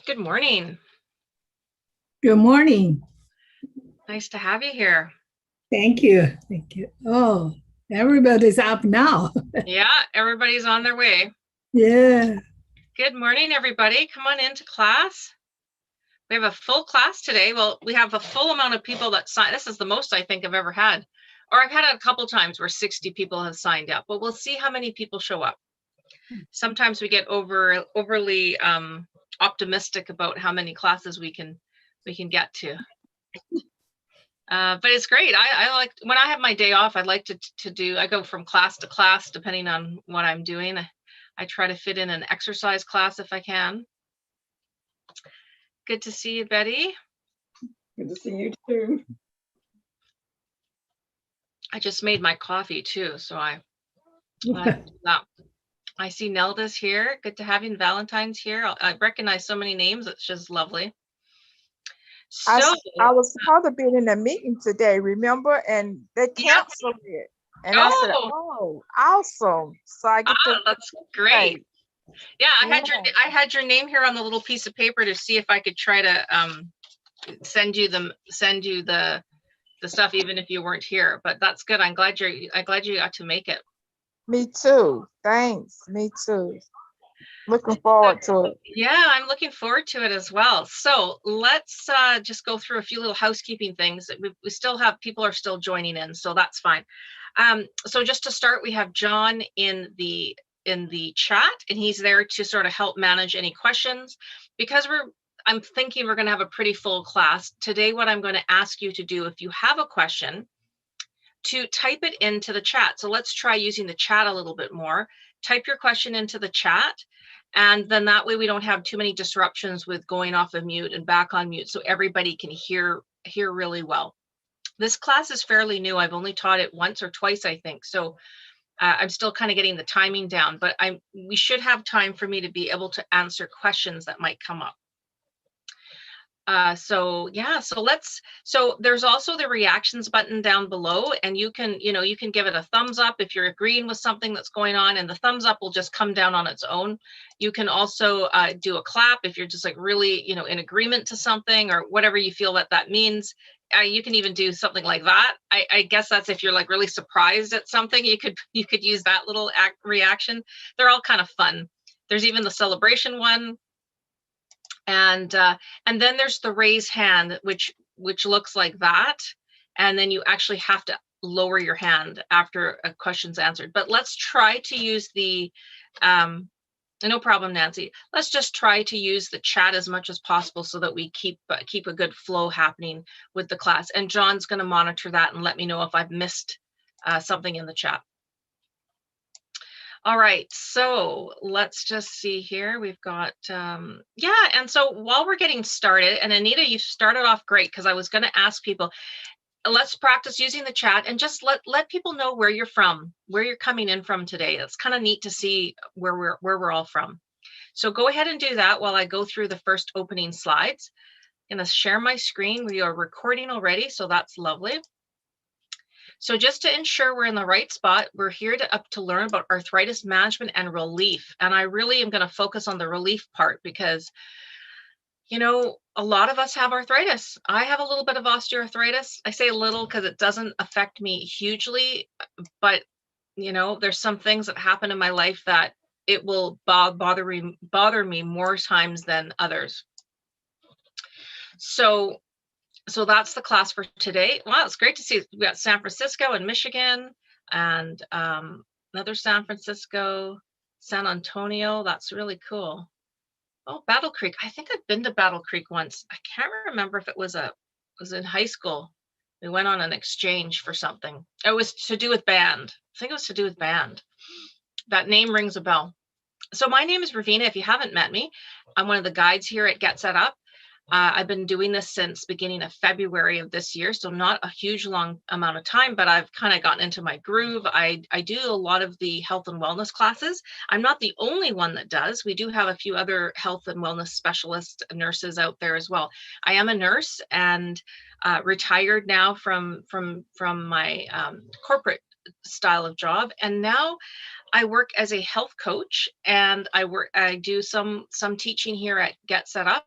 Good morning. Good morning. Nice to have you here. Thank you. Thank you. Oh, everybody's up now. Yeah, everybody's on their way. Yeah. Good morning, everybody. Come on into class. We have a full class today. Well, we have a full amount of people that signed. This is the most I think I've ever had. Or I've had it a couple times where 60 people have signed up, but we'll see how many people show up. Sometimes we get overly optimistic about how many classes we can get to. But it's great. I like when I have my day off, I like to do, I go from class to class depending on what I'm doing. I try to fit in an exercise class if I can. Good to see you, Betty. Good to see you too. I just made my coffee too, so I see Nelda's here. Good to have you. And Valentine's here. I recognize so many names. It's just lovely. So I was supposed to be in a meeting today, remember? And they canceled it. And I said, oh, awesome. So I get to that's great. Yeah, I had your name here on the little piece of paper to see if I could try to send you the stuff even if you weren't here. But that's good. I'm glad you got to make it. Me too. Thanks. Me too. Looking forward to it. Yeah, I'm looking forward to it as well. So let's just go through a few little housekeeping things. We still have people are still joining in, so that's fine. So just to start, we have John in the chat, and he's there to sort of help manage any questions. Because I'm thinking we're going to have a pretty full class today. What I'm going to ask you to do, if you have a question, to type it into the chat. So let's try using the chat a little bit more. Type your question into the chat. And then that way we don't have too many disruptions with going off of mute and back on mute, so everybody can hear really well. This class is fairly new. I've only taught it once or twice, I think. So I'm still kind of getting the timing down, but we should have time for me to be able to answer questions that might come up. So there's also the reactions button down below, and you can give it a thumbs up if you're agreeing with something that's going on, and the thumbs up will just come down on its own. You can also do a clap if you're just like really, in agreement to something or whatever you feel that means. You can even do something like that. I guess that's if you're like really surprised at something, you could use that little reaction. They're all kind of fun. There's even the celebration one. And then there's the raise hand, which looks like that. And then you actually have to lower your hand after a question's answered. But let's try to use the, no problem, Nancy. Let's just try to use the chat as much as possible so that we keep a good flow happening with the class. And John's going to monitor that and let me know if I've missed something in the chat. All right, so let's just see here. We've got, and so while we're getting started, and Anita, you started off great because I was going to ask people, let's practice using the chat and just let people know where you're from, where you're coming in from today. It's kind of neat to see where we're all from. So go ahead and do that while I go through the first opening slides. I'm going to share my screen. We are recording already, so that's lovely. So just to ensure we're in the right spot, we're here to learn about arthritis management and relief. And I really am going to focus on the relief part because, a lot of us have arthritis. I have a little bit of osteoarthritis. I say a little because it doesn't affect me hugely, but, there's some things that happen in my life that it will bother me more times than others. So that's the class for today. Wow, it's great to see. We got San Francisco and Michigan and another San Francisco, San Antonio. That's really cool. Oh, Battle Creek. I think I've been to Battle Creek once. I can't remember if it was in high school. We went on an exchange for something. It was to do with band. I think it was to do with band. That name rings a bell. So my name is Ravina. If you haven't met me, I'm one of the guides here at Get Set Up. I've been doing this since beginning of February of this year, so not a huge long amount of time, but I've kind of gotten into my groove. I do a lot of the health and wellness classes. I'm not the only one that does. We do have a few other health and wellness specialist nurses out there as well. I am a nurse and retired now from my corporate style of job, and now I work as a health coach, and I do some teaching here at Get Set Up.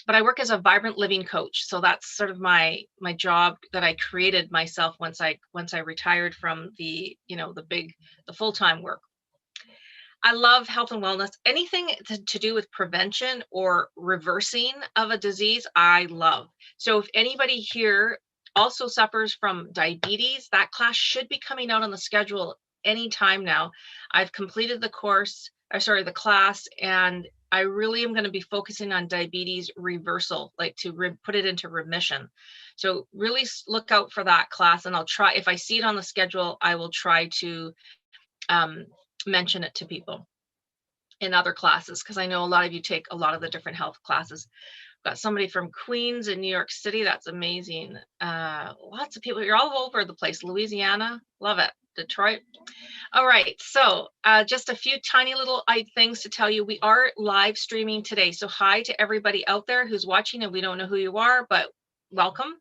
but I work as a vibrant living coach. So that's sort of my job that I created myself once I retired from the full-time work. I love health and wellness. Anything to do with prevention or reversing of a disease, I love. So if anybody here also suffers from diabetes, that class should be coming out on the schedule anytime now. I've completed the class, and I really am going to be focusing on diabetes reversal, like to put it into remission. So really look out for that class, and I'll try, if I see it on the schedule, I will try to mention it to people in other classes, because I know a lot of you take a lot of the different health classes. Got somebody from Queens in New York City. That's amazing. Lots of people. You're all over the place. Louisiana, love it. Detroit. All right, so just a few tiny little things to tell you. We are live streaming today, so hi to everybody out there who's watching, and we don't know who you are, but welcome.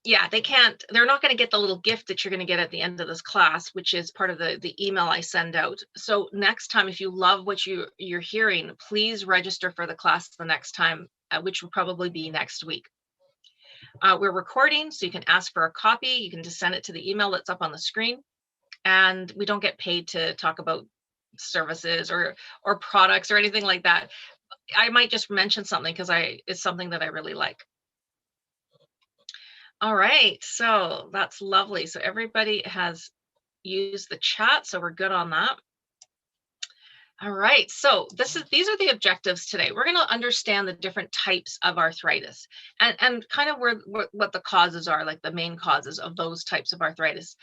Yeah, they're not going to get the little gift that you're going to get at the end of this class, which is part of the email I send out. So next time, if you love what you're hearing, please register for the class the next time, which will probably be next week. We're recording, so you can ask for a copy. You can just send it to the email that's up on the screen. And we don't get paid to talk about services or products or anything like that. I might just mention something because it's something that I really like. All right, so that's lovely. So everybody has used the chat, so we're good on that. All right, so these are the objectives today. We're going to understand the different types of arthritis and kind of what the causes are, like the main causes of those types of arthritis.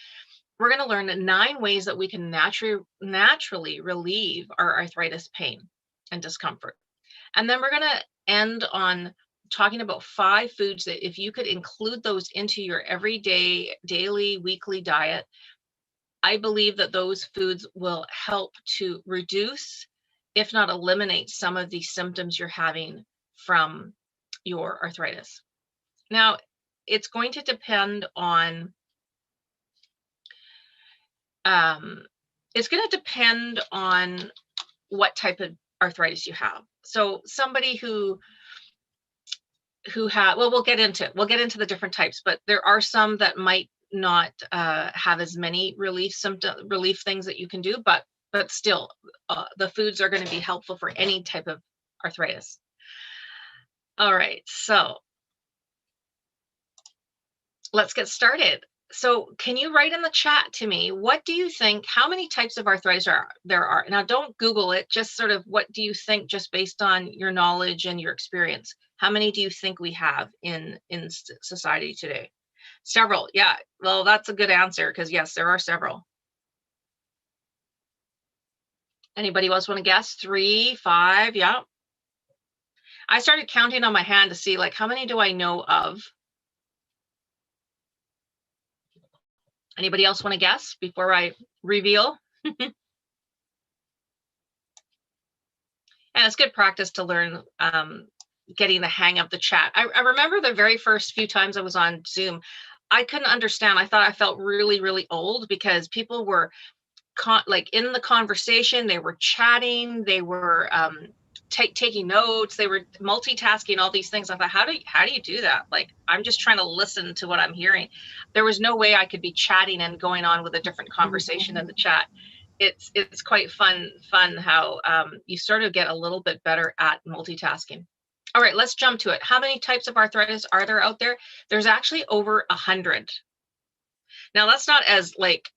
We're going to learn 9 ways that we can naturally relieve our arthritis pain and discomfort. And then we're going to end on talking about 5 foods that if you could include those into your everyday, daily, weekly diet, I believe that those foods will help to reduce, if not eliminate, some of the symptoms you're having from your arthritis. Now, it's going to depend on what type of arthritis you have. So somebody who have, well, we'll get into the different types, but there are some that might not have as many relief things that you can do, but still the foods are going to be helpful for any type of arthritis. All right, so let's get started. So can you write in the chat to me, what do you think, how many types of arthritis there are? Now, don't Google it, just sort of what do you think, just based on your knowledge and your experience? How many do you think we have in society today? Several, yeah. Well, that's a good answer, because yes, there are several. Anybody else want to guess? 3, 5, yeah. I started counting on my hand to see, like, how many do I know of? Anybody else want to guess before I reveal? And it's good practice to learn getting the hang of the chat. I remember the very first few times I was on Zoom, I couldn't understand. I thought I felt really, really old because people were like in the conversation, they were chatting, they were taking notes, they were multitasking, all these things. I thought, how do you do that? Like, I'm just trying to listen to what I'm hearing. There was no way I could be chatting and going on with a different conversation in the chat. It's quite fun how you sort of get a little bit better at multitasking. All right, let's jump to it. How many types of arthritis are there out there? There's actually over 100. Now, that's not as like,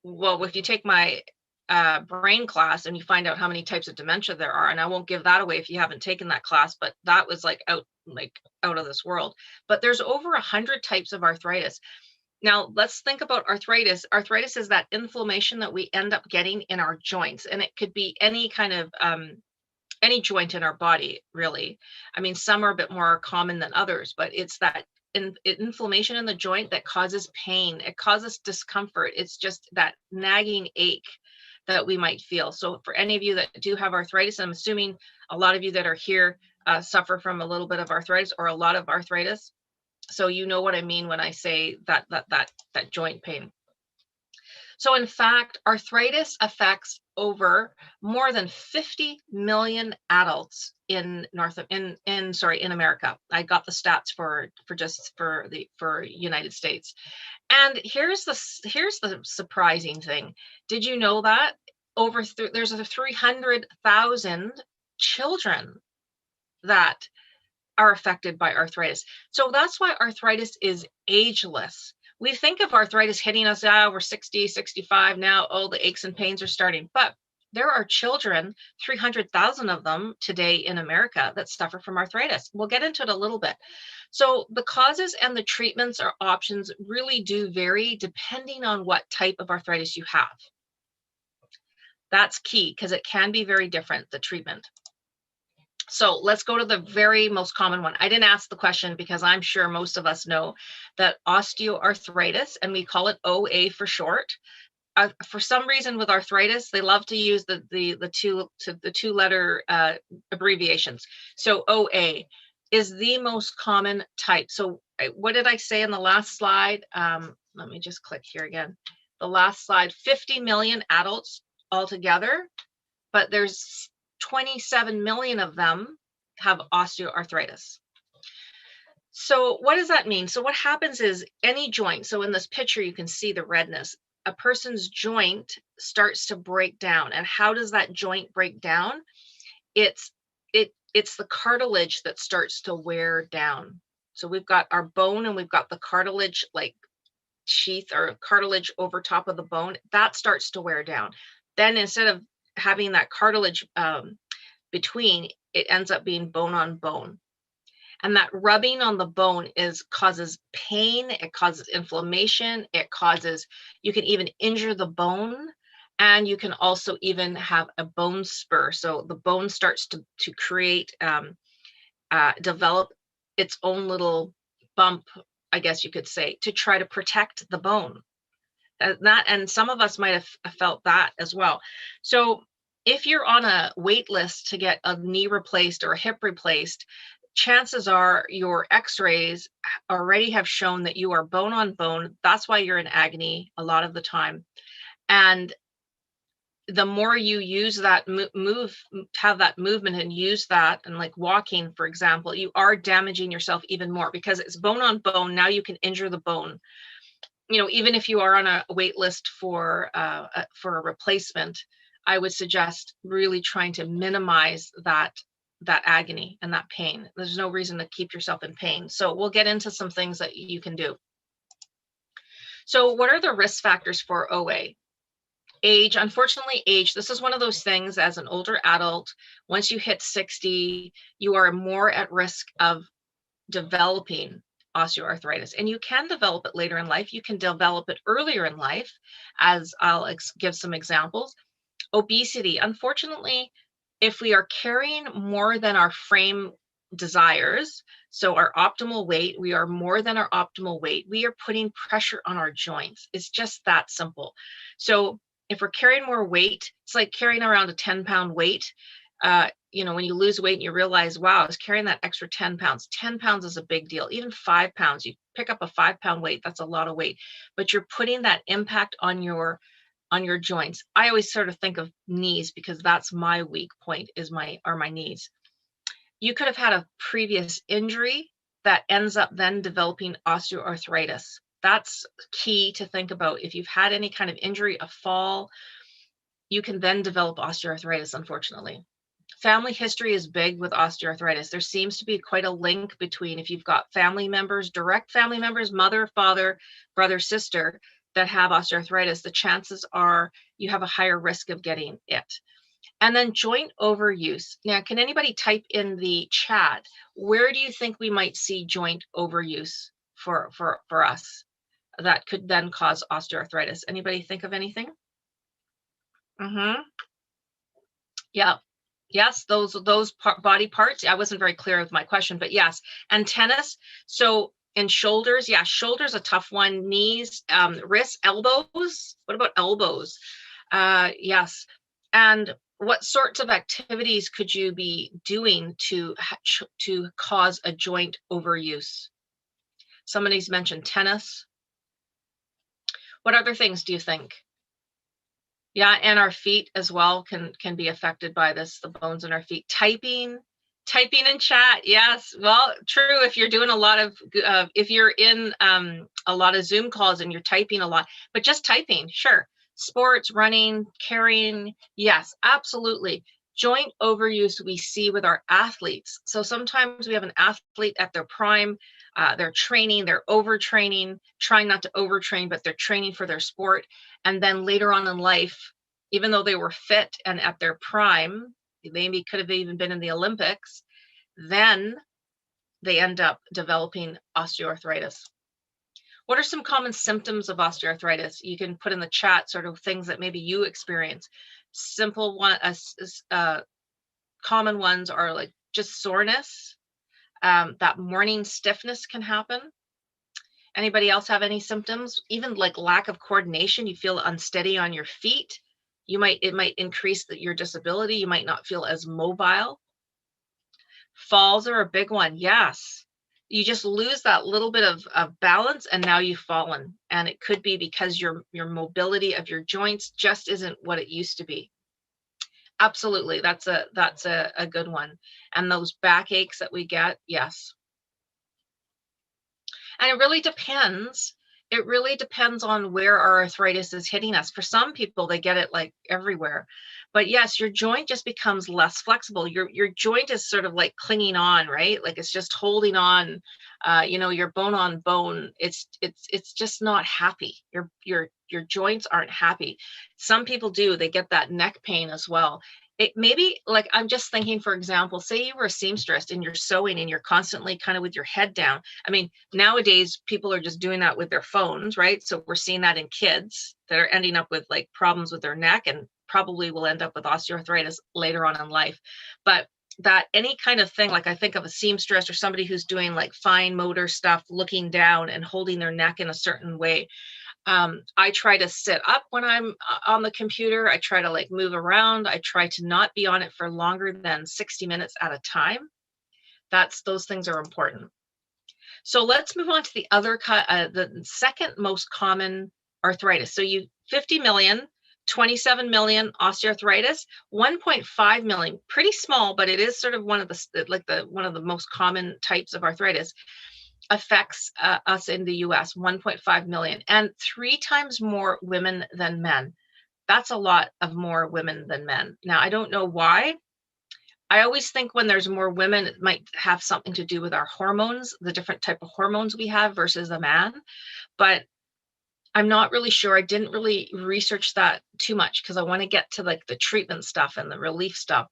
well, if you take my brain class and you find out how many types of dementia there are, and I won't give that away if you haven't taken that class, but that was like out of this world. But there's over 100 types of arthritis. Now, let's think about arthritis. Arthritis is that inflammation that we end up getting in our joints, and it could be any kind of any joint in our body, really. I mean, some are a bit more common than others, but it's that inflammation in the joint that causes pain. It causes discomfort. It's just that nagging ache that we might feel. So for any of you that do have arthritis, I'm assuming a lot of you that are here suffer from a little bit of arthritis or a lot of arthritis. So you know what I mean when I say that joint pain. So in fact, arthritis affects over more than 50 million adults in America. I got the stats for United States. And here's the surprising thing. Did you know that there's 300,000 children that are affected by arthritis. So that's why arthritis is ageless. We think of arthritis hitting us, we're 60, 65 now, the aches and pains are starting. But there are children, 300,000 of them today in America, that suffer from arthritis. We'll get into it a little bit. So the causes and the treatments or options really do vary depending on what type of arthritis you have. That's key because it can be very different, the treatment. So let's go to the very most common one. I didn't ask the question because I'm sure most of us know that osteoarthritis, and we call it OA for short. For some reason with arthritis, they love to use the two-letter abbreviations. So OA is the most common type. So what did I say in the last slide? Let me just click here again. The last slide, 50 million adults altogether, but there's 27 million of them have osteoarthritis. So what does that mean? So what happens is any joint, so in this picture, you can see the redness, a person's joint starts to break down. And how does that joint break down? It's the cartilage that starts to wear down. So we've got our bone and we've got the cartilage like sheath or cartilage over top of the bone, that starts to wear down. Then instead of having that cartilage between, it ends up being bone on bone. And that rubbing on the bone causes pain, it causes inflammation, you can even injure the bone, and you can also even have a bone spur. So the bone starts to create, develop its own little bump, I guess you could say, to try to protect the bone. And some of us might have felt that as well. So if you're on a wait list to get a knee replaced or a hip replaced, chances are your x-rays already have shown that you are bone on bone. That's why you're in agony a lot of the time. And the more you use that have that movement and use that, and like walking, for example, you are damaging yourself even more because it's bone on bone. Now you can injure the bone. You know, even if you are on a wait list for a replacement, I would suggest really trying to minimize that agony and that pain. There's no reason to keep yourself in pain. So we'll get into some things that you can do. So what are the risk factors for OA? Age, unfortunately, age. This is one of those things as an older adult, once you hit 60, you are more at risk of developing osteoarthritis. And you can develop it later in life. You can develop it earlier in life, as I'll give some examples. Obesity, unfortunately, if we are carrying more than our frame desires, so our optimal weight, we are more than our optimal weight, we are putting pressure on our joints. It's just that simple. So if we're carrying more weight, it's like carrying around a 10-pound weight. You know, when you lose weight and you realize, wow, I was carrying that extra 10 pounds. 10 pounds is a big deal. Even 5 pounds, you pick up a 5-pound weight, that's a lot of weight, but you're putting that impact on your joints. I always sort of think of knees because that's my weak point are my knees. You could have had a previous injury that ends up then developing osteoarthritis. That's key to think about. If you've had any kind of injury, a fall, you can then develop osteoarthritis, unfortunately. Family history is big with osteoarthritis. There seems to be quite a link between if you've got family members, direct family members, mother, father, brother, sister, that have osteoarthritis, the chances are you have a higher risk of getting it. And then joint overuse. Now, can anybody type in the chat, where do you think we might see joint overuse for us that could then cause osteoarthritis? Anybody think of anything? Yeah. Yes, those body parts. I wasn't very clear with my question, but yes. And tennis. So and shoulders, yeah, shoulders a tough one. Knees, wrists, elbows. What about elbows? Yes. And what sorts of activities could you be doing to cause a joint overuse? Somebody's mentioned tennis. What other things do you think? Yeah, and our feet as well can be affected by this, the bones in our feet. Typing in chat, yes. Well, true, if you're doing a lot of, if you're in a lot of Zoom calls and you're typing a lot, but just typing, sure. Sports, running, carrying, yes, absolutely. Joint overuse we see with our athletes. So sometimes we have an athlete at their prime, they're training, they're overtraining, trying not to overtrain, but they're training for their sport. And then later on in life, even though they were fit and at their prime, they maybe could have even been in the Olympics, then they end up developing osteoarthritis. What are some common symptoms of osteoarthritis? You can put in the chat sort of things that maybe you experience. Simple one, common ones are like just soreness. That morning stiffness can happen. Anybody else have any symptoms? Even like lack of coordination, you feel unsteady on your feet. It might increase your disability. You might not feel as mobile. Falls are a big one. Yes. You just lose that little bit of balance and now you've fallen. And it could be because your mobility of your joints just isn't what it used to be. Absolutely. That's a good one. And those backaches that we get, yes. And it really depends. It really depends on where our arthritis is hitting us. For some people, they get it like everywhere. But yes, your joint just becomes less flexible. Your joint is sort of like clinging on, right? Like it's just holding on. Your bone on bone. It's just not happy. Your joints aren't happy. Some people do. They get that neck pain as well. It maybe, like, I'm just thinking, for example, say you were a seamstress and you're sewing and you're constantly kind of with your head down. I mean, nowadays people are just doing that with their phones, right? So we're seeing that in kids that are ending up with like problems with their neck and probably will end up with osteoarthritis later on in life. But that any kind of thing, like I think of a seamstress or somebody who's doing like fine motor stuff, looking down and holding their neck in a certain way. I try to sit up when I'm on the computer. I try to like move around. I try to not be on it for longer than 60 minutes at a time. Those things are important. So let's move on to the other, the second most common arthritis. So 50 million, 27 million osteoarthritis, 1.5 million, pretty small, but it is sort of one of the most common types of arthritis. Affects us in the US, 1.5 million, and 3 times more women than men. That's a lot of more women than men. Now, I don't know why. I always think when there's more women, it might have something to do with our hormones, the different type of hormones we have versus a man. But I'm not really sure. I didn't really research that too much because I want to get to like the treatment stuff and the relief stuff.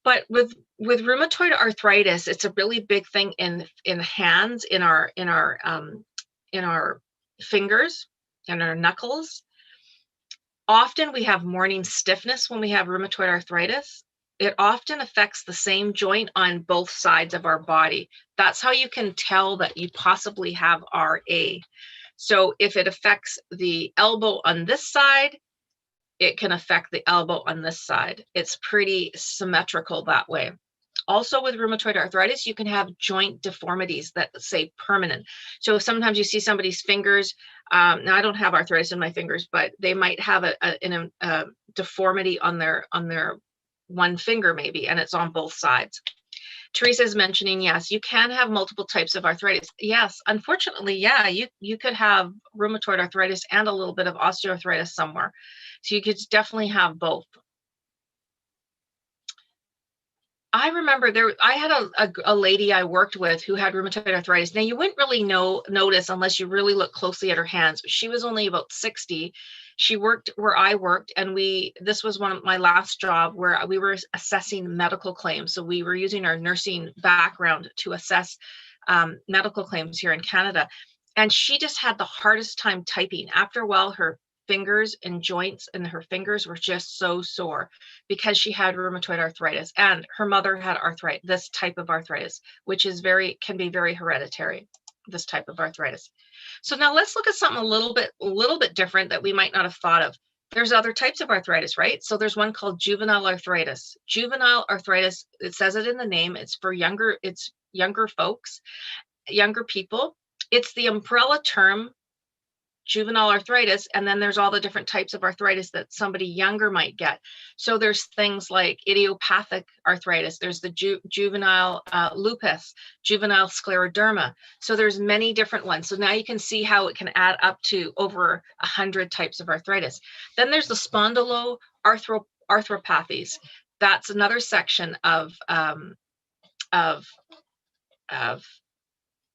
But with rheumatoid arthritis, it's a really big thing in hands, in our fingers and our knuckles. Often we have morning stiffness when we have rheumatoid arthritis. It often affects the same joint on both sides of our body. That's how you can tell that you possibly have RA. So if it affects the elbow on this side, it can affect the elbow on this side. It's pretty symmetrical that way. Also with rheumatoid arthritis, you can have joint deformities that say permanent. So sometimes you see somebody's fingers. Now I don't have arthritis in my fingers, but they might have a deformity on their one finger maybe, and it's on both sides. Teresa is mentioning, yes, you can have multiple types of arthritis. Yes, unfortunately, yeah, you could have rheumatoid arthritis and a little bit of osteoarthritis somewhere. So you could definitely have both. I remember I had a lady I worked with who had rheumatoid arthritis. Now you wouldn't really notice unless you really look closely at her hands, but she was only about 60. She worked where I worked, and this was one of my last job where we were assessing medical claims. So we were using our nursing background to assess medical claims here in Canada. And she just had the hardest time typing. After a while, her fingers and joints and her fingers were just so sore because she had rheumatoid arthritis, and her mother had this type of arthritis, which can be very hereditary, this type of arthritis. So now let's look at something a little bit different that we might not have thought of. There's other types of arthritis, right? So there's one called juvenile arthritis. Juvenile arthritis, it says it in the name, it's younger folks, younger people. It's the umbrella term juvenile arthritis, and then there's all the different types of arthritis that somebody younger might get. So there's things like idiopathic arthritis, there's the juvenile lupus, juvenile scleroderma. So there's many different ones. So now you can see how it can add up to over 100 types of arthritis. Then there's the spondyloarthropathies. That's another section of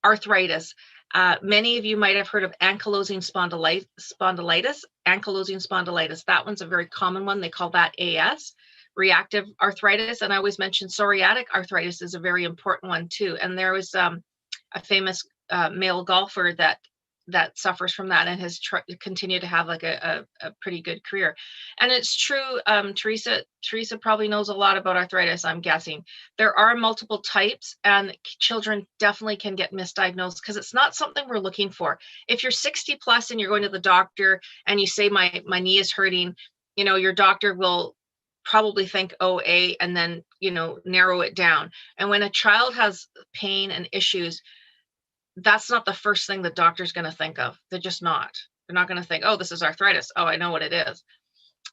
arthritis. Many of you might have heard of ankylosing spondylitis. Ankylosing spondylitis, that one's a very common one. They call that AS, reactive arthritis. And I always mention psoriatic arthritis is a very important one too. And there was a famous male golfer that suffers from that and has continued to have like a pretty good career. And it's true, Teresa probably knows a lot about arthritis, I'm guessing. There are multiple types, and children definitely can get misdiagnosed because it's not something we're looking for. If you're 60 plus and you're going to the doctor and you say my knee is hurting, you know, your doctor will probably think OA and then, you know, narrow it down. And when a child has pain and issues, that's not the first thing the doctor's going to think of. They're just not. They're not going to think, oh, this is arthritis. Oh, I know what it is.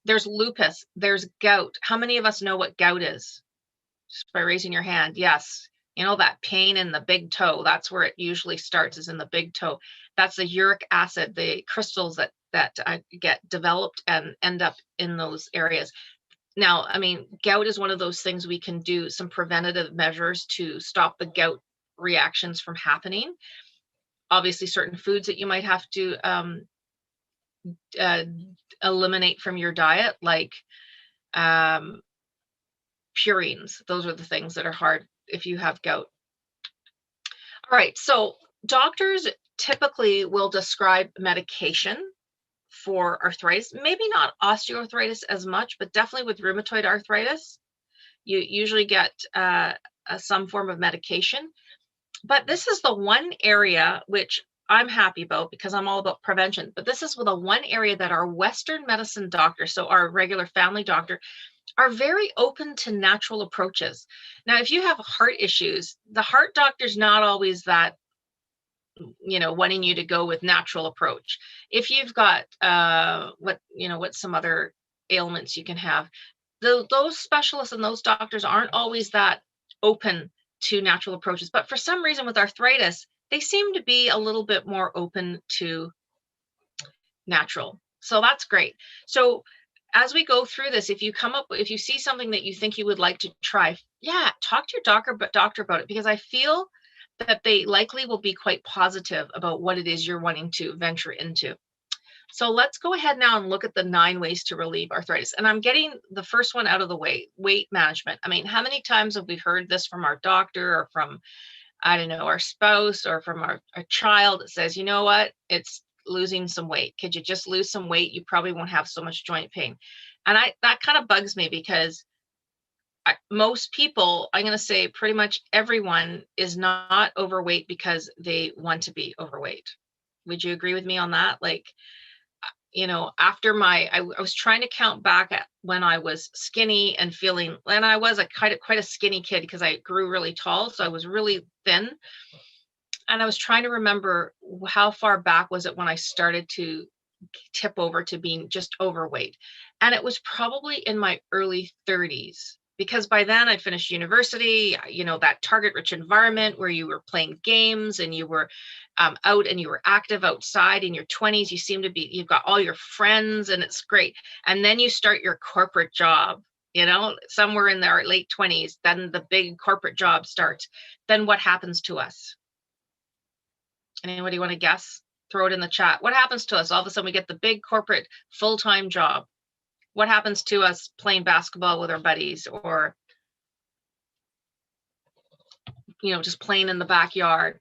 There's lupus. There's gout. How many of us know what gout is? Just by raising your hand. Yes. You know, that pain in the big toe. That's where it usually starts, is in the big toe. That's the uric acid, the crystals that get developed and end up in those areas. Now, I mean, gout is one of those things we can do some preventative measures to stop the gout reactions from happening. Obviously, certain foods that you might have to eliminate from your diet, like purines. Those are the things that are hard if you have gout. All right, so doctors typically will describe medication for arthritis, maybe not osteoarthritis as much, but definitely with rheumatoid arthritis, you usually get some form of medication. But this is the one area which I'm happy about because I'm all about prevention. But this is the one area that our Western medicine doctors, so our regular family doctor, are very open to natural approaches. Now, if you have heart issues, the heart doctor's not always that, you know, wanting you to go with natural approach. If you've got what some other ailments you can have, those specialists and those doctors aren't always that open to natural approaches. But for some reason with arthritis, they seem to be a little bit more open to natural. So that's great. So as we go through this, if you see something that you think you would like to try, yeah, talk to your doctor about it, because I feel that they likely will be quite positive about what it is you're wanting to venture into. So let's go ahead now and look at the 9 ways to relieve arthritis. And I'm getting the first one out of the way, weight management. I mean, how many times have we heard this from our doctor or from, I don't know, our spouse or from our child that says, you know what, it's losing some weight. Could you just lose some weight? You probably won't have so much joint pain. And that kind of bugs me because most people, I'm going to say pretty much everyone, is not overweight because they want to be overweight. Would you agree with me on that? Like, you know, after I was trying to count back at when I was skinny and feeling, and I was quite a skinny kid because I grew really tall. So I was really thin. And I was trying to remember how far back was it when I started to tip over to being just overweight. And it was probably in my early 30s. Because by then I'd finished university, you know, that target-rich environment where you were playing games and you were out and you were active outside in your 20s. You've got all your friends and it's great. And then you start your corporate job, you know, somewhere in their late 20s, then the big corporate job starts. Then what happens to us? Anybody want to guess? Throw it in the chat. What happens to us? All of a sudden we get the big corporate full-time job. What happens to us playing basketball with our buddies, or, you know, just playing in the backyard?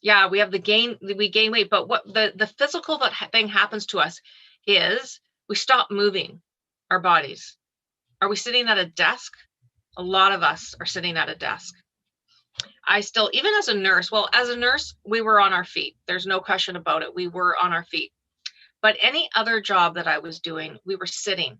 Yeah, we gain weight, but what the physical thing happens to us is we stop moving our bodies. Are we sitting at a desk? A lot of us are sitting at a desk. Even as a nurse, we were on our feet. There's no question about it. We were on our feet. But any other job that I was doing, we were sitting.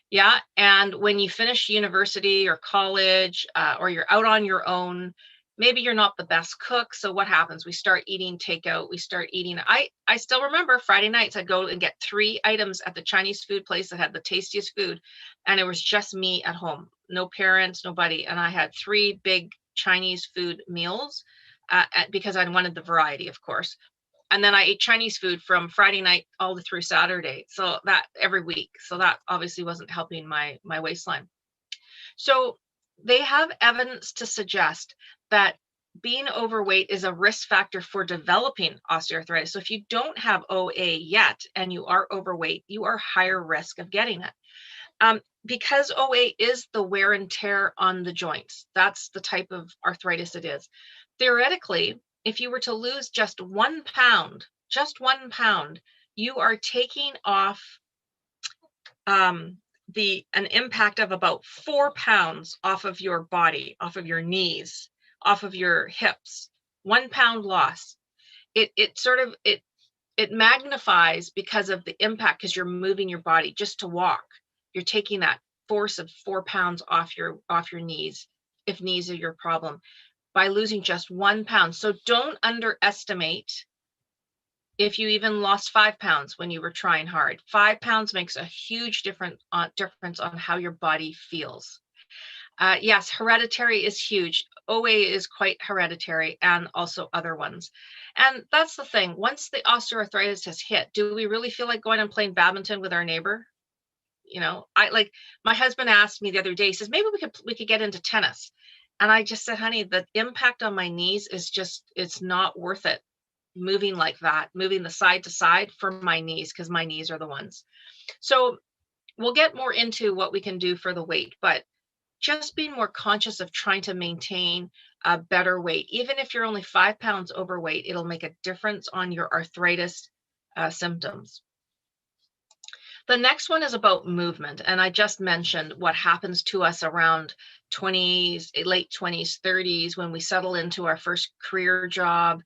Yeah. And when you finish university or college, or you're out on your own, maybe you're not the best cook. So what happens? We start eating takeout. We start eating. I still remember Friday nights I'd go and get 3 items at the Chinese food place that had the tastiest food. And it was just me at home, no parents, nobody. And I had 3 big Chinese food meals because I wanted the variety, of course. And then I ate Chinese food from Friday night all the through Saturday. So that every week. So that obviously wasn't helping my waistline. So they have evidence to suggest that being overweight is a risk factor for developing osteoarthritis. So if you don't have OA yet and you are overweight, you are higher risk of getting it. Because OA is the wear and tear on the joints. That's the type of arthritis it is. Theoretically, if you were to lose just 1 pound, you are taking off an impact of about 4 pounds off of your body, off of your knees, off of your hips. 1 pound loss. It magnifies because of the impact, because you're moving your body just to walk. You're taking that force of 4 pounds off your knees, if knees are your problem, by losing just 1 pound. So don't underestimate if you even lost 5 pounds when you were trying hard. 5 pounds makes a huge difference on how your body feels. Yes, hereditary is huge. OA is quite hereditary, and also other ones. And that's the thing. Once the osteoarthritis has hit, do we really feel like going and playing badminton with our neighbor? My husband asked me the other day, he says, maybe we could get into tennis. And I just said, honey, the impact on my knees is it's not worth it. Moving like that, moving the side to side for my knees, because my knees are the ones. So we'll get more into what we can do for the weight, but just being more conscious of trying to maintain a better weight. Even if you're only 5 pounds overweight, it'll make a difference on your arthritis symptoms. The next one is about movement. And I just mentioned what happens to us around 20s, late 20s, 30s, when we settle into our first career job.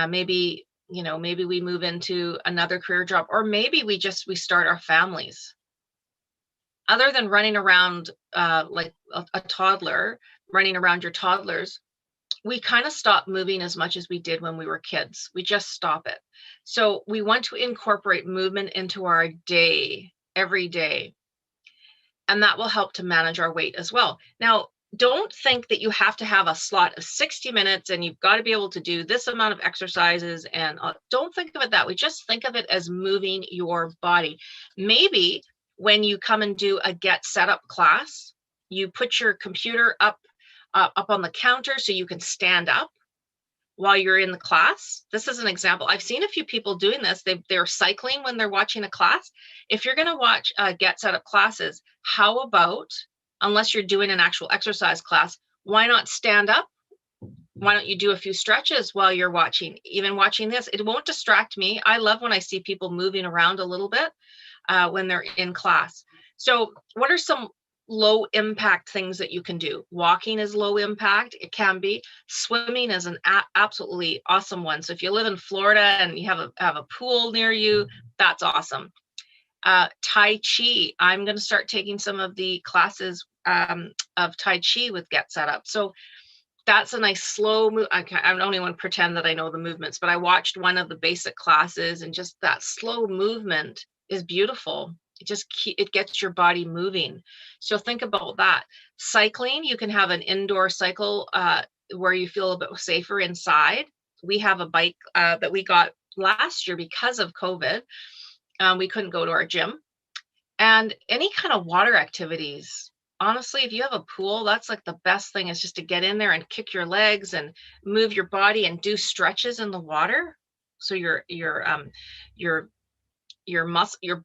Maybe we move into another career job, or maybe we start our families. Other than running around like a toddler, running around your toddlers, we kind of stop moving as much as we did when we were kids. We just stop it. So we want to incorporate movement into our day, every day. And that will help to manage our weight as well. Now, don't think that you have to have a slot of 60 minutes and you've got to be able to do this amount of exercises. And don't think of it that way. Just think of it as moving your body. Maybe when you come and do a get set up class, you put your computer up on the counter so you can stand up while you're in the class. This is an example. I've seen a few people doing this. They're cycling when they're watching a class. If you're going to watch get set up classes, how about, unless you're doing an actual exercise class, why not stand up? Why don't you do a few stretches while you're watching, even watching this? It won't distract me. I love when I see people moving around a little bit when they're in class. So what are some low impact things that you can do? Walking is low impact. It can be. Swimming is an absolutely awesome one. So if you live in Florida and you have a pool near you, that's awesome. Tai Chi. I'm going to start taking some of the classes of Tai Chi with Get Set Up. So that's a nice slow move. I don't even want to pretend that I know the movements, but I watched one of the basic classes, and just that slow movement is beautiful. It gets your body moving. So think about that. Cycling, you can have an indoor cycle where you feel a bit safer inside. We have a bike that we got last year because of COVID. We couldn't go to our gym. And any kind of water activities. Honestly, if you have a pool, that's like the best thing, is just to get in there and kick your legs and move your body and do stretches in the water. So your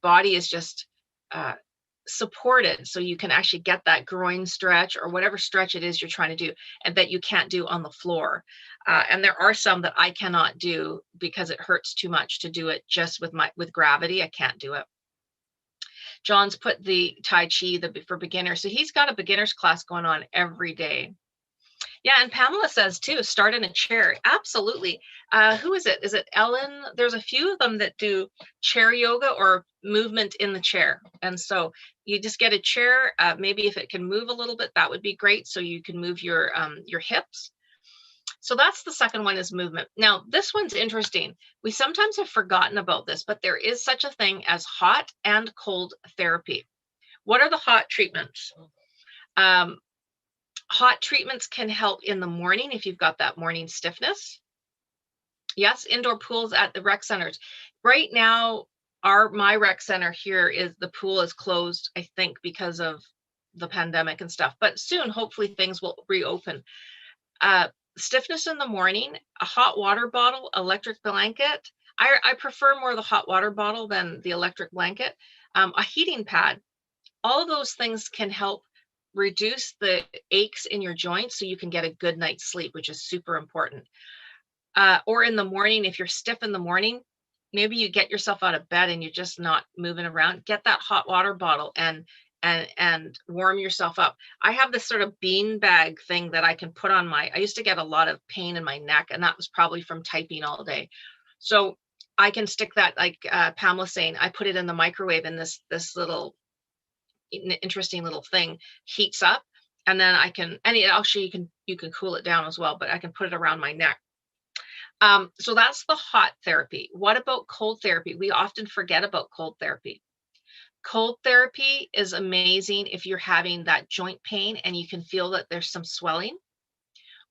body is just supported, so you can actually get that groin stretch or whatever stretch it is you're trying to do, and that you can't do on the floor. And there are some that I cannot do because it hurts too much to do it just with gravity. I can't do it. John's put the Tai Chi for beginners. So he's got a beginner's class going on every day. Yeah, and Pamela says too, start in a chair. Absolutely. Who is it? Is it Ellen? There's a few of them that do chair yoga or movement in the chair. And so you just get a chair. Maybe if it can move a little bit, that would be great. So you can move your hips. So that's the second one, is movement. Now, this one's interesting. We sometimes have forgotten about this, but there is such a thing as hot and cold therapy. What are the hot treatments? Hot treatments can help in the morning if you've got that morning stiffness. Yes, indoor pools at the rec centers. Right now, my rec center here is, the pool is closed, I think, because of the pandemic and stuff. But soon, hopefully, things will reopen. Stiffness in the morning, a hot water bottle, electric blanket. I prefer more the hot water bottle than the electric blanket. A heating pad. All of those things can help reduce the aches in your joints so you can get a good night's sleep, which is super important. Or in the morning, if you're stiff in the morning, maybe you get yourself out of bed and you're just not moving around, get that hot water bottle and warm yourself up. I have this sort of bean bag thing that I can put on I used to get a lot of pain in my neck, and that was probably from typing all day. So I can stick that, like Pamela saying, I put it in the microwave, and this little interesting little thing heats up, and then I can, and actually you can cool it down as well, but I can put it around my neck. So that's the hot therapy. What about cold therapy? We often forget about cold therapy. Cold therapy is amazing if you're having that joint pain and you can feel that there's some swelling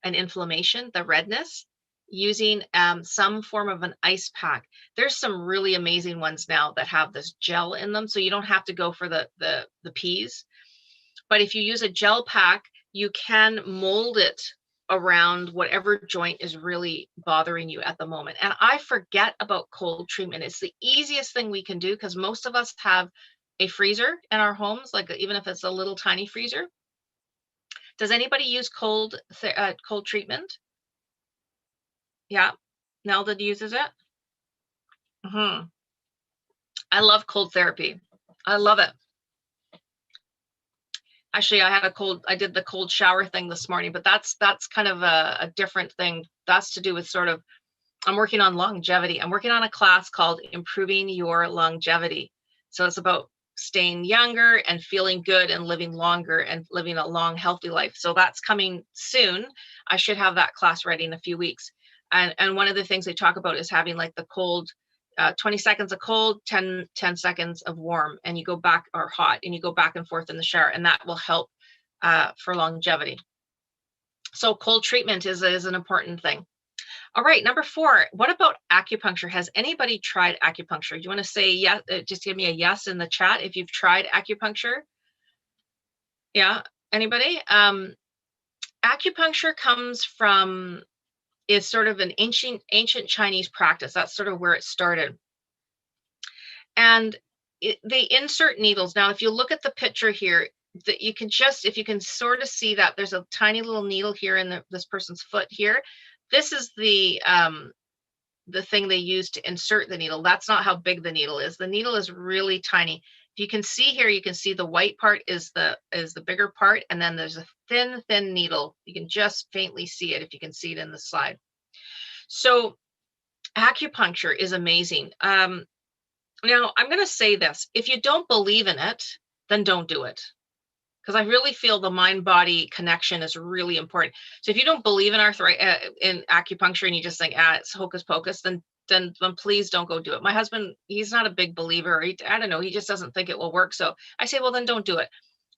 and inflammation, the redness, using some form of an ice pack. There's some really amazing ones now that have this gel in them, so you don't have to go for the peas. But if you use a gel pack, you can mold it around whatever joint is really bothering you at the moment. And I forget about cold treatment. It's the easiest thing we can do, because most of us have a freezer in our homes, like even if it's a little tiny freezer. Does anybody use cold treatment? Yeah, Nelda uses it. I love cold therapy. I love it. Actually, I did the cold shower thing this morning, but that's kind of a different thing. That's to do with sort of, I'm working on longevity. I'm working on a class called Improving Your Longevity. So it's about staying younger and feeling good and living longer and living a long, healthy life. So that's coming soon. I should have that class ready in a few weeks. And one of the things they talk about is having like the cold, 20 seconds of cold, 10 seconds of warm, and you go back, or hot, and you go back and forth in the shower, and that will help for longevity. So cold treatment is an important thing. All right, number 4, what about acupuncture? Has anybody tried acupuncture? Do you want to say yes? Just give me a yes in the chat if you've tried acupuncture. Yeah, anybody? Acupuncture is sort of an ancient Chinese practice. That's sort of where it started. And they insert needles. Now, if you look at the picture here, that you can if you can sort of see that there's a tiny little needle here in this person's foot here. This is the thing they use to insert the needle. That's not how big the needle is. The needle is really tiny. If you can see here, you can see the white part is the bigger part, and then there's a thin needle. You can just faintly see it if you can see it in the slide. So acupuncture is amazing. Now I'm going to say this: if you don't believe in it, then don't do it. Because I really feel the mind-body connection is really important. So if you don't believe in in acupuncture and you just think, it's hocus pocus, then please don't go do it. My husband, he's not a big believer. I don't know, he just doesn't think it will work. So I say, well, then don't do it.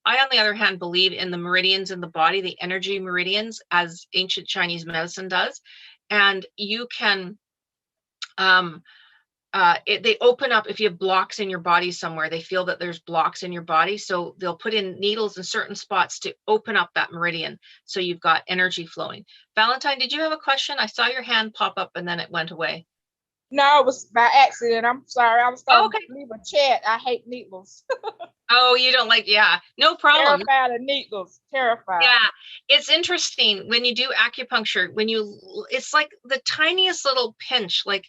I, on the other hand, believe in the meridians in the body, the energy meridians, as ancient Chinese medicine does. And you can, they open up if you have blocks in your body somewhere. They feel that there's blocks in your body, so they'll put in needles in certain spots to open up that meridian, so you've got energy flowing. Valentine, did you have a question? I saw your hand pop up and then it went away. No, it was by accident. I'm sorry. I was going to leave a chat. I hate needles. Oh, you don't like? Yeah, no problem. Terrified of needles. Terrified. Yeah, it's interesting when you do acupuncture. It's like the tiniest little pinch. Like,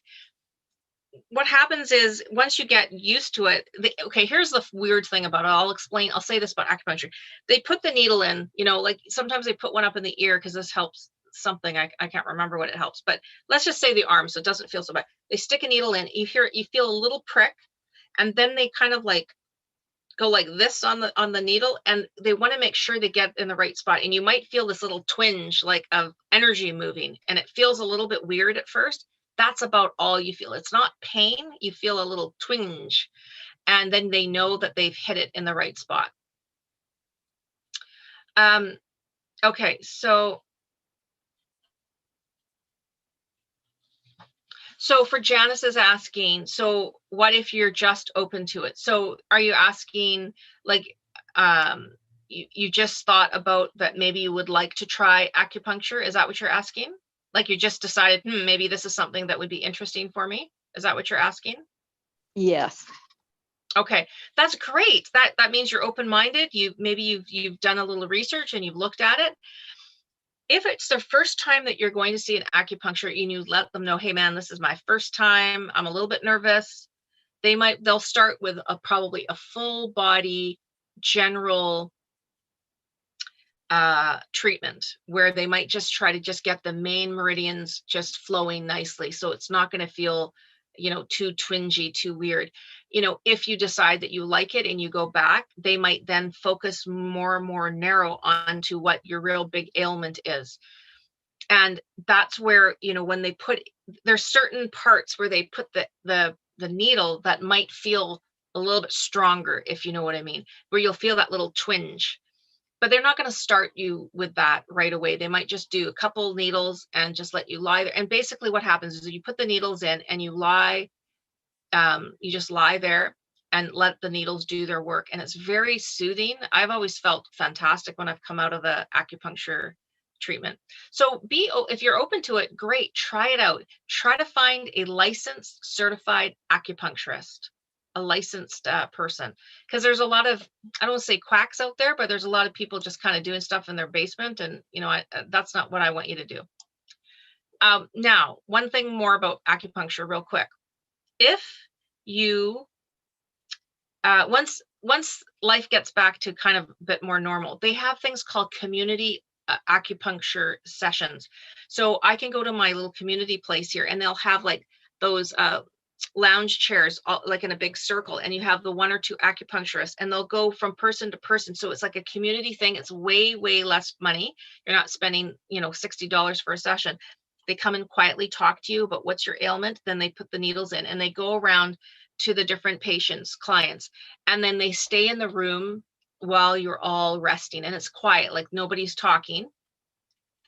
what happens is once you get used to it, here's the weird thing about it. I'll say this about acupuncture. They put the needle in, like sometimes they put one up in the ear because this helps something. I can't remember what it helps, but let's just say the arm, so it doesn't feel so bad. They stick a needle in, you feel a little prick, and then they kind of like go like this on the needle, and they want to make sure they get in the right spot. And you might feel this little twinge like of energy moving, and it feels a little bit weird at first. That's about all you feel. It's not pain. You feel a little twinge, and then they know that they've hit it in the right spot. Okay, so for Janice is asking, so what if you're just open to it? So are you asking, like, you just thought about that maybe you would like to try acupuncture? Is that what you're asking? Like you just decided, maybe this is something that would be interesting for me? Is that what you're asking? Yes. Okay, that's great. That means you're open-minded. You've done a little research and you've looked at it. If it's the first time that you're going to see an acupuncture and you let them know, hey man, this is my first time, I'm a little bit nervous, they'll start with probably a full body general treatment, where they might just try to just get the main meridians just flowing nicely. So it's not going to feel, too twingy, too weird. If you decide that you like it and you go back, they might then focus more and more narrow onto what your real big ailment is. And that's where, when they there's certain parts where they put the needle that might feel a little bit stronger, if you know what I mean, where you'll feel that little twinge. But they're not going to start you with that right away. They might just do a couple needles and just let you lie there. And basically what happens is you put the needles in and you just lie there and let the needles do their work. And it's very soothing. I've always felt fantastic when I've come out of the acupuncture treatment. So if you're open to it, great, try it out. Try to find a licensed, certified acupuncturist, a licensed person, because there's a lot of, I don't want to say quacks out there, but there's a lot of people just kind of doing stuff in their basement, and that's not what I want you to do. Now, one thing more about acupuncture real quick. If you once life gets back to kind of a bit more normal, they have things called community acupuncture sessions. So I can go to my little community place here, and they'll have like those lounge chairs, like in a big circle, and you have the one or two acupuncturists, and they'll go from person to person. So it's like a community thing. It's way less money. You're not spending $60 for a session. They come and quietly talk to you about what's your ailment. Then they put the needles in and they go around to the different patients, clients, and then they stay in the room while you're all resting, and it's quiet, like nobody's talking.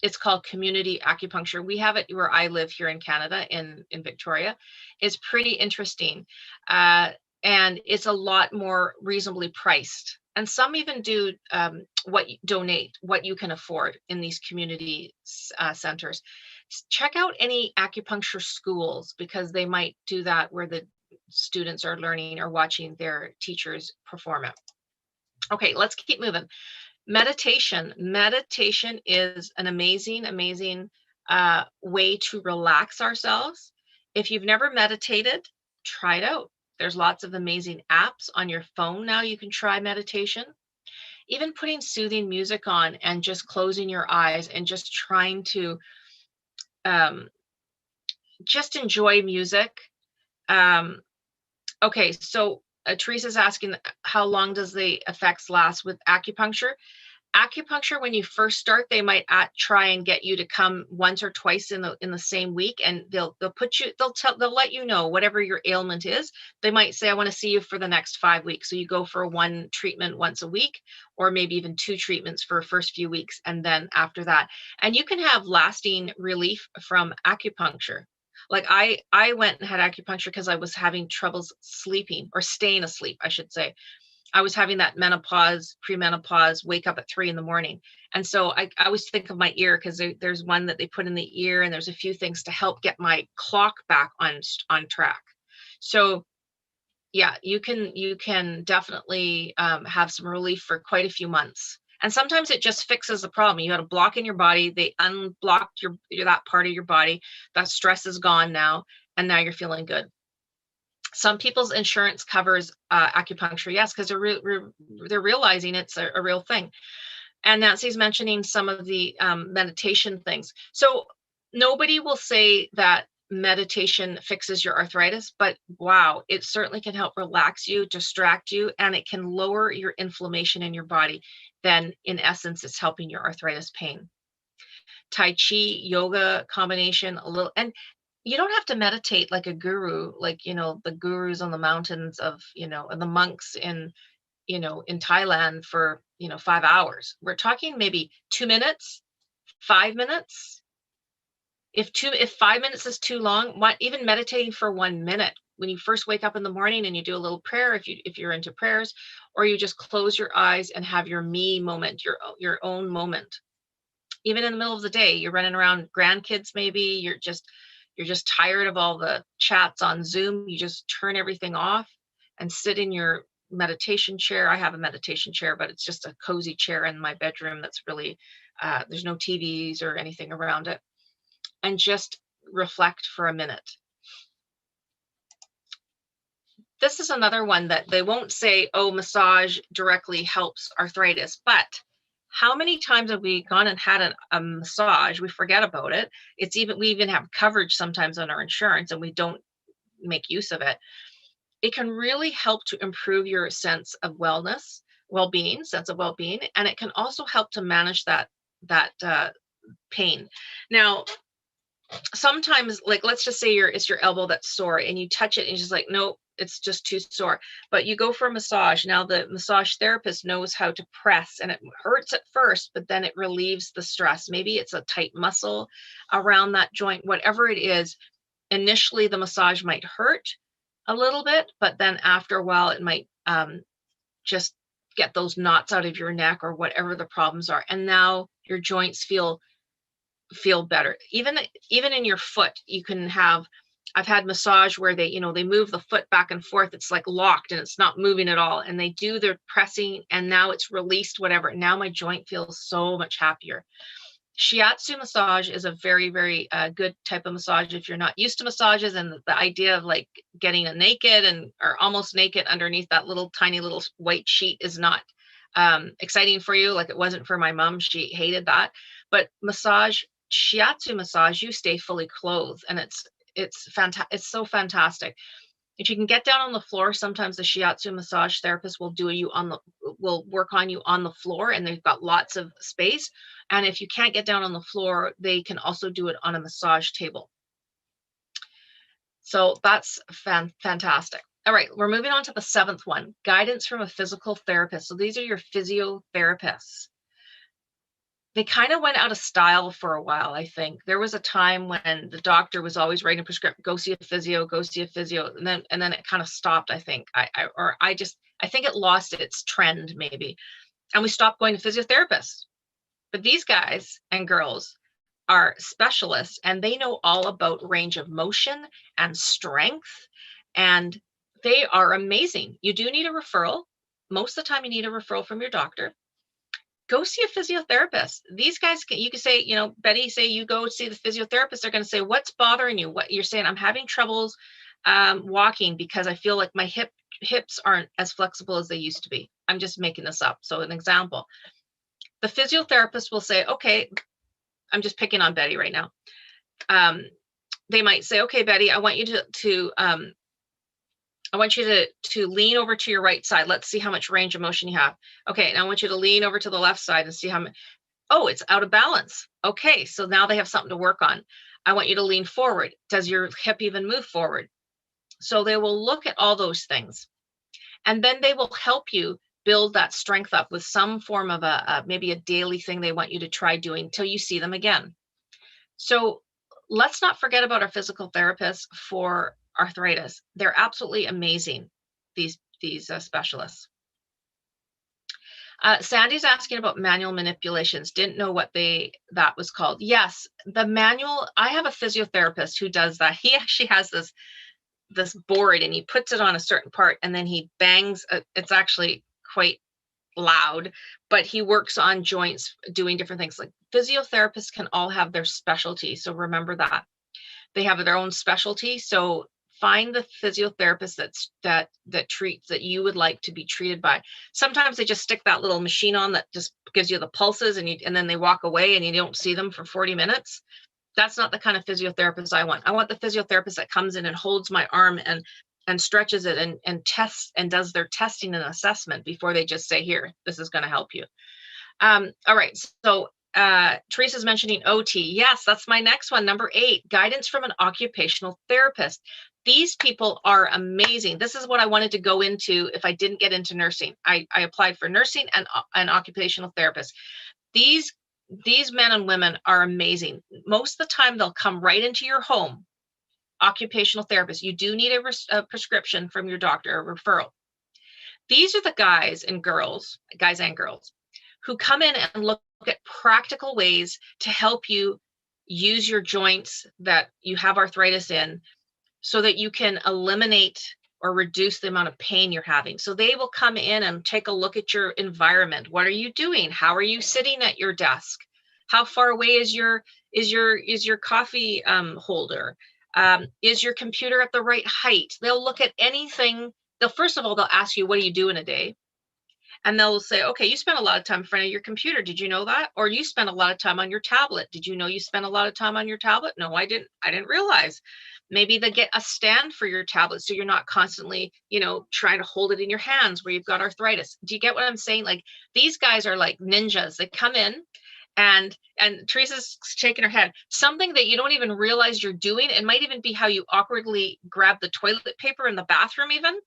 It's called community acupuncture. We have it where I live here in Canada, in Victoria. It's pretty interesting. And it's a lot more reasonably priced. And some even do donate what you can afford in these community centers. Check out any acupuncture schools, because they might do that where the students are learning or watching their teachers perform it. Okay, let's keep moving. Meditation is an amazing way to relax ourselves. If you've never meditated, try it out. There's lots of amazing apps on your phone now. You can try meditation. Even putting soothing music on and just closing your eyes and just trying to just enjoy music. Okay, so Teresa's asking, how long does the effects last with acupuncture? Acupuncture, when you first start, they might try and get you to come once or twice in the same week, and they'll let you know whatever your ailment is. They might say, I want to see you for the next 5 weeks. So you go for one treatment once a week, or maybe even 2 treatments for the first few weeks, and then after that. And you can have lasting relief from acupuncture. Like I went and had acupuncture because I was having troubles sleeping, or staying asleep, I should say. I was having that premenopause, wake up at 3 a.m. And so I always think of my ear, because there's one that they put in the ear, and there's a few things to help get my clock back on track. So yeah, you can definitely have some relief for quite a few months. And sometimes it just fixes the problem. You had a block in your body, they unblocked that part of your body, that stress is gone now, and now you're feeling good. Some people's insurance covers acupuncture, yes, because they're realizing it's a real thing. And Nancy's mentioning some of the meditation things. So nobody will say that meditation fixes your arthritis, but wow, it certainly can help relax you, distract you, and it can lower your inflammation in your body. Then in essence, it's helping your arthritis pain. Tai Chi, yoga combination, a little, and you don't have to meditate like a guru, like, the gurus on the mountains of, and the monks in, in Thailand for, 5 hours. We're talking maybe 2 minutes, 5 minutes. If 5 minutes is too long, even meditating for 1 minute when you first wake up in the morning and you do a little prayer, if you're into prayers, or you just close your eyes and have your me moment, your own moment. Even in the middle of the day, you're running around grandkids, maybe you're just tired of all the chats on Zoom. You just turn everything off and sit in your meditation chair. I have a meditation chair, but it's just a cozy chair in my bedroom that's really, there's no TVs or anything around it. And just reflect for a minute. This is another one that they won't say, oh, massage directly helps arthritis, but how many times have we gone and had a massage? We forget about it. We even have coverage sometimes on our insurance and we don't make use of it. It can really help to improve your sense of well-being, and it can also help to manage that pain. Now, sometimes, like, let's just say it's your elbow that's sore and you touch it and you're just like, nope, it's just too sore. But you go for a massage. Now the massage therapist knows how to press, and it hurts at first, but then it relieves the stress. Maybe it's a tight muscle around that joint, whatever it is. Initially, the massage might hurt a little bit, but then after a while, it might just get those knots out of your neck or whatever the problems are. And now your joints feel better. Even in your foot, you can have, I've had massage where they move the foot back and forth. It's like locked and it's not moving at all. And they do their pressing and now it's released, whatever. Now my joint feels so much happier. Shiatsu massage is a very, very good type of massage if you're not used to massages, and the idea of like getting naked or almost naked underneath that tiny little white sheet is not exciting for you, like it wasn't for my mom. She hated that. But shiatsu massage, you stay fully clothed, and it's fantastic. It's so fantastic. If you can get down on the floor, sometimes the shiatsu massage therapist will work on you on the floor, and they've got lots of space. And if you can't get down on the floor, they can also do it on a massage table. So that's fantastic. All right, we're moving on to the 7th one, guidance from a physical therapist. So these are your physiotherapists. They kind of went out of style for a while, I think. There was a time when the doctor was always writing a prescription, go see a physio, and then it kind of stopped, I think. I think it lost its trend maybe. And we stopped going to physiotherapists. But these guys and girls are specialists, and they know all about range of motion and strength, and they are amazing. You do need a referral. Most of the time you need a referral from your doctor. Go see a physiotherapist. These guys, you can say, Betty, say you go see the physiotherapist, they're going to say, what's bothering you? What you're saying, I'm having troubles walking because I feel like my hips aren't as flexible as they used to be. I'm just making this up. So an example, the physiotherapist will say, okay, I'm just picking on Betty right now. They might say, okay, Betty, I want you to lean over to your right side. Let's see how much range of motion you have. Okay, and I want you to lean over to the left side and see how much. Oh, it's out of balance. Okay, so now they have something to work on. I want you to lean forward. Does your hip even move forward? So they will look at all those things. And then they will help you build that strength up with some form of maybe a daily thing they want you to try doing till you see them again. So let's not forget about our physical therapists for arthritis. They're absolutely amazing, these specialists. Sandy's asking about manual manipulations. Didn't know what that was called. Yes, the manual. I have a physiotherapist who does that. He actually has this board, and he puts it on a certain part, and then he bangs. It's actually quite loud, but he works on joints, doing different things. Like physiotherapists can all have their specialty, so remember that they have their own specialty. So find the physiotherapist that treats that you would like to be treated by. Sometimes they just stick that little machine on that just gives you the pulses, and then they walk away and you don't see them for 40 minutes. That's not the kind of physiotherapist I want. I want the physiotherapist that comes in and holds my arm and stretches it and tests and does their testing and assessment before they just say, here, this is going to help you. All right. So Teresa's mentioning OT. Yes, that's my next one. Number 8, guidance from an occupational therapist. These people are amazing. This is what I wanted to go into if I didn't get into nursing. I applied for nursing and occupational therapist. These men and women are amazing. Most of the time, they'll come right into your home. Occupational therapist. You do need a prescription from your doctor, a referral. These are the guys and girls, who come in and look at practical ways to help you use your joints that you have arthritis in so that you can eliminate or reduce the amount of pain you're having. So they will come in and take a look at your environment. What are you doing? How are you sitting at your desk? How far away is your coffee holder? Is your computer at the right height? They'll look at anything. First of all, they'll ask you, what do you do in a day? And they'll say, okay, you spend a lot of time in front of your computer. Did you know that? Or you spend a lot of time on your tablet. Did you know you spend a lot of time on your tablet? No, I didn't realize. Maybe they get a stand for your tablet so you're not constantly, trying to hold it in your hands where you've got arthritis. Do you get what I'm saying? Like, these guys are like ninjas. They come in and Teresa's shaking her head. Something that you don't even realize you're doing. It might even be how you awkwardly grab the toilet paper in the bathroom even.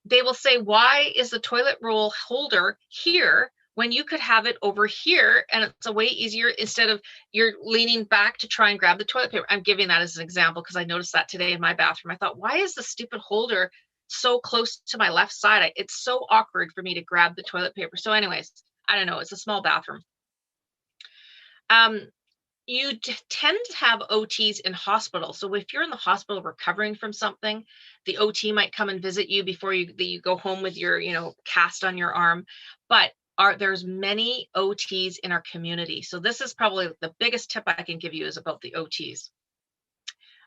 They will say, why is the toilet roll holder here when you could have it over here? And it's a way easier instead of you're leaning back to try and grab the toilet paper. I'm giving that as an example because I noticed that today in my bathroom. I thought, why is the stupid holder so close to my left side? It's so awkward for me to grab the toilet paper. So anyways, I don't know. It's a small bathroom. You tend to have OTs in hospitals. So if you're in the hospital recovering from something, the OT might come and visit you before you go home with your, cast on your arm. But there's many OTs in our community. So this is probably the biggest tip I can give you is about the OTs.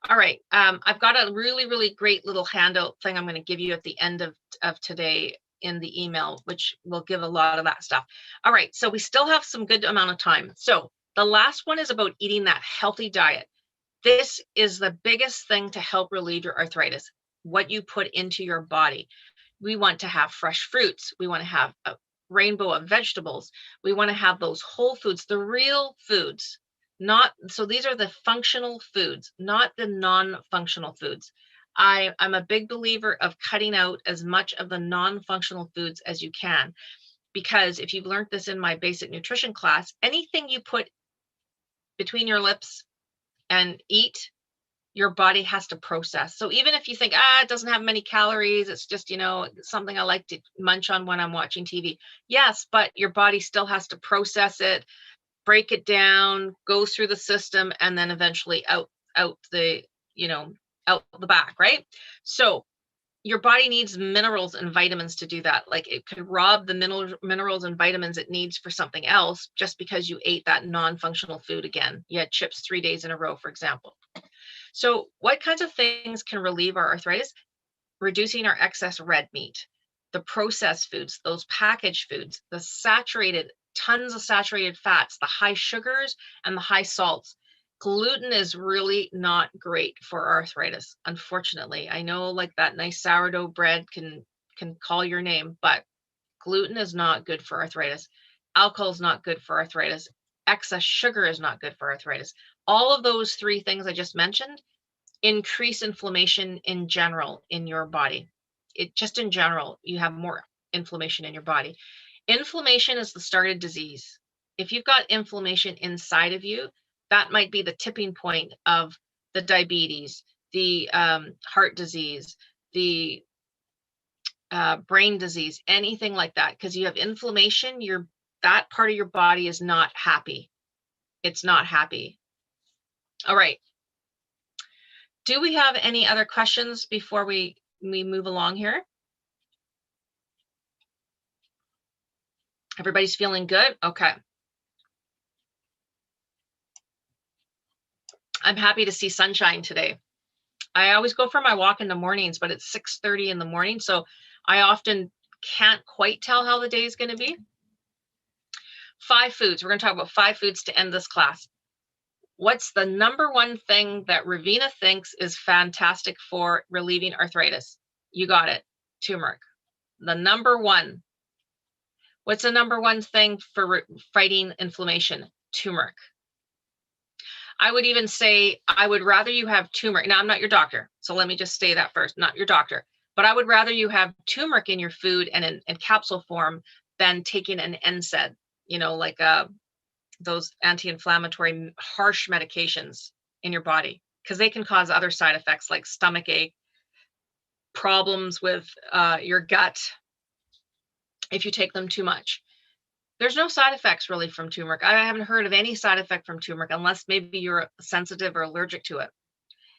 All right. I've got a really, really great little handout thing I'm going to give you at the end of today in the email, which will give a lot of that stuff. All right. So we still have some good amount of time. So the last one is about eating that healthy diet. This is the biggest thing to help relieve your arthritis, what you put into your body. We want to have fresh fruits. We want to have a rainbow of vegetables. We want to have those whole foods, the real foods. So these are the functional foods, not the non-functional foods. I'm a big believer of cutting out as much of the non-functional foods as you can, because if you've learned this in my basic nutrition class, anything you put between your lips and eat, your body has to process. So even if you think, it doesn't have many calories, it's just, something I like to munch on when I'm watching TV. Yes, but your body still has to process it, break it down, go through the system, and then eventually out the back, right? So your body needs minerals and vitamins to do that. Like, it could rob the minerals and vitamins it needs for something else just because you ate that non-functional food again. You had chips 3 days in a row, for example. So what kinds of things can relieve our arthritis? Reducing our excess red meat, the processed foods, those packaged foods, the tons of saturated fats, the high sugars and the high salts. Gluten is really not great for arthritis, unfortunately. I know, like, that nice sourdough bread can call your name, but gluten is not good for arthritis. Alcohol is not good for arthritis. Excess sugar is not good for arthritis. All of those 3 things I just mentioned increase inflammation in general in your body. In general, you have more inflammation in your body. Inflammation is the start of disease. If you've got inflammation inside of you, that might be the tipping point of the diabetes, the heart disease, the brain disease, anything like that. Because you have inflammation, that part of your body is not happy. It's not happy. All right. Do we have any other questions before we move along here? Everybody's feeling good? Okay. I'm happy to see sunshine today. I always go for my walk in the mornings, but it's 6:30 in the morning, so I often can't quite tell how the day is going to be. 5 foods. We're going to talk about 5 foods to end this class. What's the number one thing that Ravina thinks is fantastic for relieving arthritis? You got it, turmeric. The number one. What's the number one thing for fighting inflammation? Turmeric. I would even say I would rather you have turmeric. Now, I'm not your doctor, so let me just say that first, not your doctor. But I would rather you have turmeric in your food and in capsule form than taking an NSAID, you know, like those anti-inflammatory harsh medications in your body, because they can cause other side effects like stomach ache, problems with your gut if you take them too much. There's no side effects really from turmeric. I haven't heard of any side effect from turmeric unless maybe you're sensitive or allergic to it.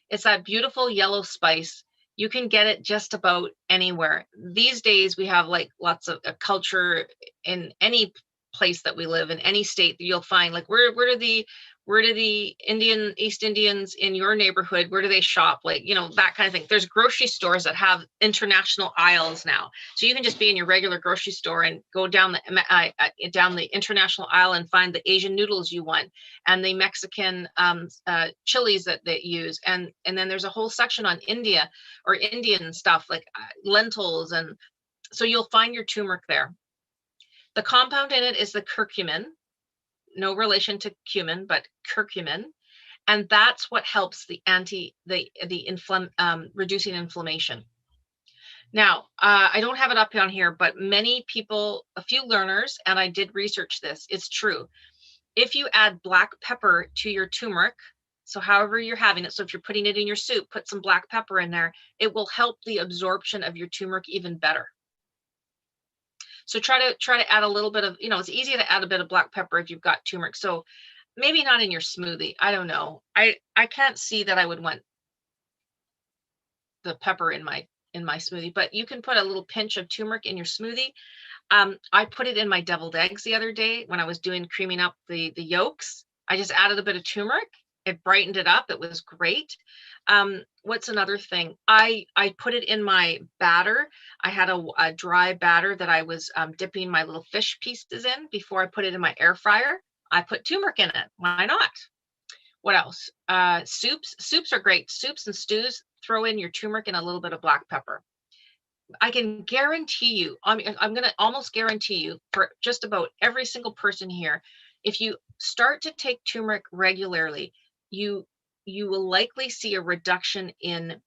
It's that beautiful yellow spice. You can get it just about anywhere. These days we have like lots of culture in any place that we live, in any state that you'll find, like where do the East Indians in your neighborhood, where do they shop? Like, you know, that kind of thing. There's grocery stores that have international aisles now. So you can just be in your regular grocery store and go down the international aisle and find the Asian noodles you want and the Mexican chilies that they use. And then there's a whole section on India or Indian stuff like lentils. And so you'll find your turmeric there. The compound in it is the curcumin, no relation to cumin, but curcumin, and that's what helps reducing inflammation. Now, I don't have it up on here, but many people, a few learners, and I did research this, it's true. If you add black pepper to your turmeric, so however you're having it, so if you're putting it in your soup, put some black pepper in there, it will help the absorption of your turmeric even better. So try to add a little bit of, you know, it's easy to add a bit of black pepper if you've got turmeric. So maybe not in your smoothie. I don't know. I can't see that I would want the pepper in my smoothie, but you can put a little pinch of turmeric in your smoothie. I put it in my deviled eggs the other day when I was creaming up the yolks. I just added a bit of turmeric. It brightened it up. It was great. What's another thing? I put it in my batter. I had a dry batter that I was dipping my little fish pieces in before I put it in my air fryer. I put turmeric in it. Why not? What else? Soups are great. Soups and stews, throw in your turmeric and a little bit of black pepper. I can guarantee you, I'm going to almost guarantee you for just about every single person here, if you start to take turmeric regularly, you will likely see a reduction in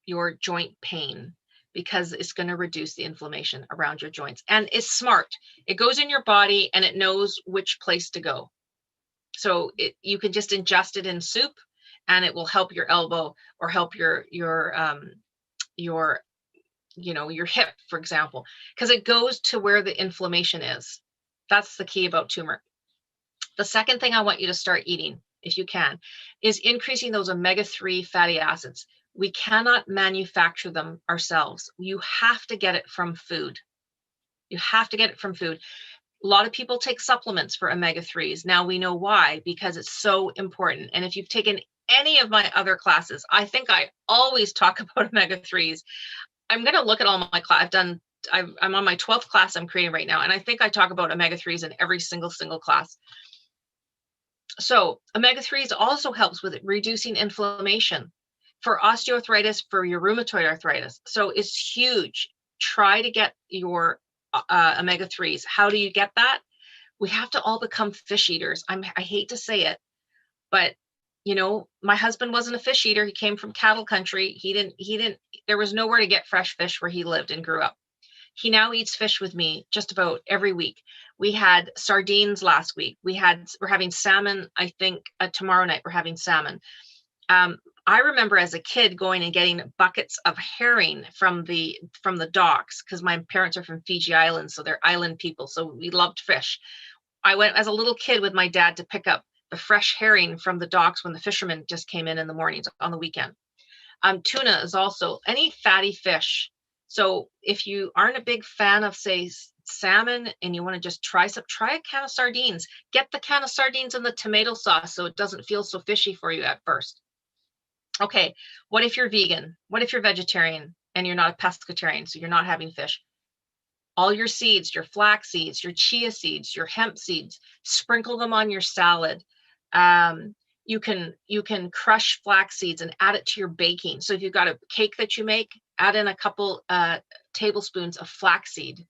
your joint pain because it's going to reduce the inflammation around your joints. And it's smart. It goes in your body and it knows which place to go. So you can just ingest it in soup and it will help your elbow or help your hip, for example, because it goes to where the inflammation is. That's the key about turmeric. The second thing I want you to start eating, if you can, is increasing those omega-3 fatty acids. We cannot manufacture them ourselves. You have to get it from food. You have to get it from food. A lot of people take supplements for omega-3s. Now we know why, because it's so important. And if you've taken any of my other classes, I think I always talk about omega-3s. I'm going to look at all my class. I'm on my 12th class I'm creating right now. And I think I talk about omega-3s in every single class. So omega-3s also helps with reducing inflammation for osteoarthritis, for your rheumatoid arthritis. So it's huge. Try to get your omega-3s. How do you get that? We have to all become fish eaters. I hate to say it, but you know, my husband wasn't a fish eater. He came from cattle country. He didn't, there was nowhere to get fresh fish where he lived and grew up. He now eats fish with me just about every week. We had sardines last week. We're having salmon. I think tomorrow night we're having salmon. I remember as a kid going and getting buckets of herring from the docks because my parents are from Fiji Islands, so they're island people. So we loved fish. I went as a little kid with my dad to pick up the fresh herring from the docks when the fishermen just came in the mornings on the weekend. Tuna is also any fatty fish. So if you aren't a big fan of, say, salmon and you want to just try a can of sardines. Get the can of sardines in the tomato sauce so it doesn't feel so fishy for you at first. Okay, what if you're vegan? What if you're vegetarian and you're not a pescatarian, so you're not having fish? All your seeds, your flax seeds, your chia seeds, your hemp seeds, sprinkle them on your salad. You can crush flax seeds and add it to your baking. So if you've got a cake that you make, add in a couple tablespoons of flaxseed.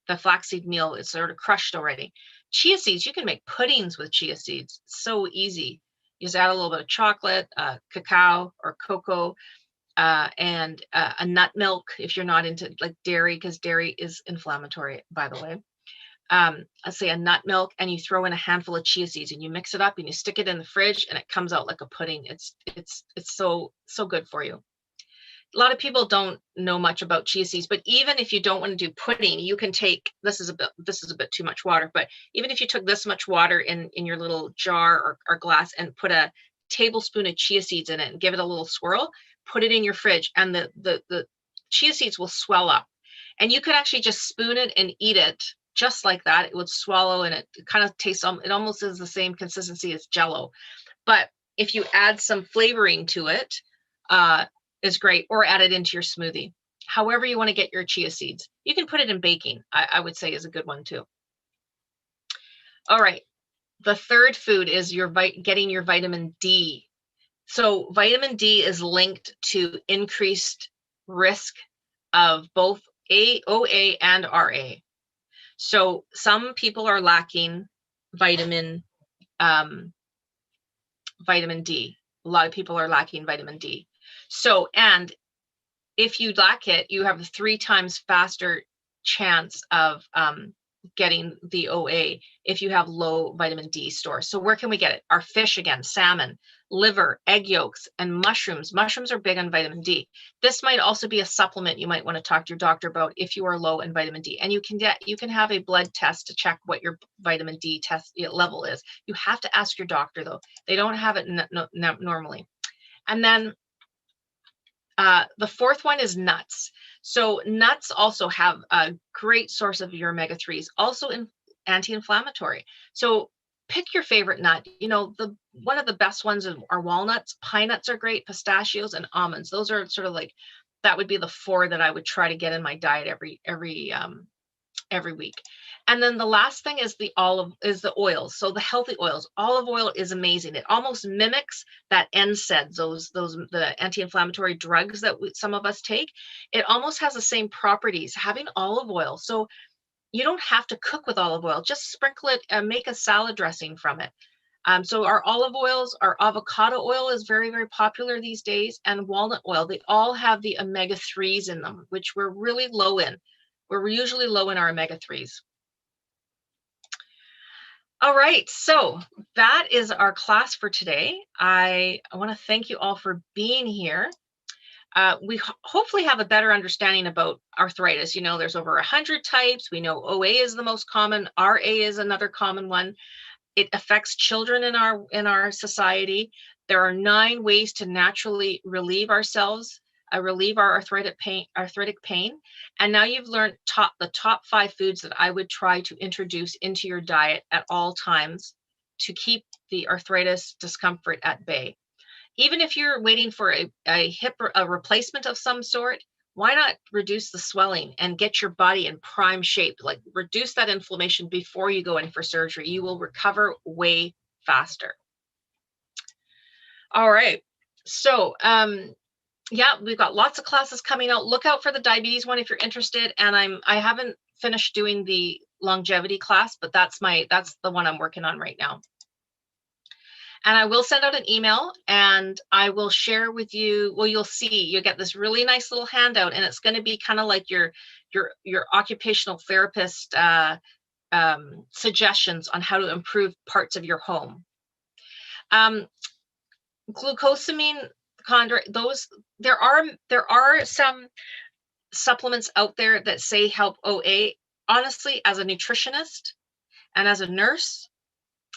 The flaxseed meal is sort of crushed already. Chia seeds, you can make puddings with chia seeds. So easy. You just add a little bit of chocolate, cacao or cocoa, and a nut milk if you're not into like dairy, because dairy is inflammatory, by the way. Let's say a nut milk, and you throw in a handful of chia seeds and you mix it up and you stick it in the fridge and it comes out like a pudding. It's so good for you. A lot of people don't know much about chia seeds, but even if you don't want to do pudding, you can take, this is a bit too much water, but even if you took this much water in your little jar or glass and put a tablespoon of chia seeds in it and give it a little swirl, put it in your fridge, and the chia seeds will swell up. And you could actually just spoon it and eat it just like that. It would swallow, and it kind of tastes, it almost is the same consistency as Jell-O. But if you add some flavoring to it, is great, or add it into your smoothie. However you want to get your chia seeds. You can put it in baking, I would say is a good one too. All right, the third food is getting your vitamin D. So vitamin D is linked to increased risk of both OA and RA. So some people are lacking vitamin D. A lot of people are lacking vitamin D. So, and if you lack it, you have a 3 times faster chance of getting the OA if you have low vitamin D stores. So where can we get it? Our fish again, salmon, liver, egg yolks, and mushrooms. Mushrooms are big on vitamin D. This might also be a supplement you might want to talk to your doctor about if you are low in vitamin D. And you can have a blood test to check what your vitamin D test level is. You have to ask your doctor though. They don't have it normally. And then the fourth one is nuts. So nuts also have a great source of your omega-3s, also anti-inflammatory. So pick your favorite nut. You know, one of the best ones are walnuts. Pine nuts are great, pistachios, and almonds. Those are sort of like, that would be the 4 that I would try to get in my diet every week. And then the last thing is the oils. So the healthy oils. Olive oil is amazing. It almost mimics that NSAIDs, the anti-inflammatory drugs that some of us take. It almost has the same properties, having olive oil. So you don't have to cook with olive oil. Just sprinkle it and make a salad dressing from it. So our olive oils, our avocado oil is very, very popular these days, and walnut oil. They all have the omega-3s in them, which we're really low in. We're usually low in our omega-3s. All right, so that is our class for today. I want to thank you all for being here. We hopefully have a better understanding about arthritis. You know, there's over 100 types. We know OA is the most common. RA is another common one. It affects children in our society. There are 9 ways to naturally relieve ourselves, relieve our arthritic pain. And now you've learned the top 5 foods that I would try to introduce into your diet at all times to keep the arthritis discomfort at bay. Even if you're waiting for a hip replacement of some sort, why not reduce the swelling and get your body in prime shape? Like, reduce that inflammation before you go in for surgery. You will recover way faster. All right. So, yeah, we've got lots of classes coming out. Look out for the diabetes one if you're interested. And I haven't finished doing the longevity class, but that's the one I'm working on right now. And I will send out an email, and I will share with you. Well, you'll get this really nice little handout, and it's going to be kind of like your occupational therapist suggestions on how to improve parts of your home. Glucosamine, there are some supplements out there that say help OA. Honestly, as a nutritionist and as a nurse,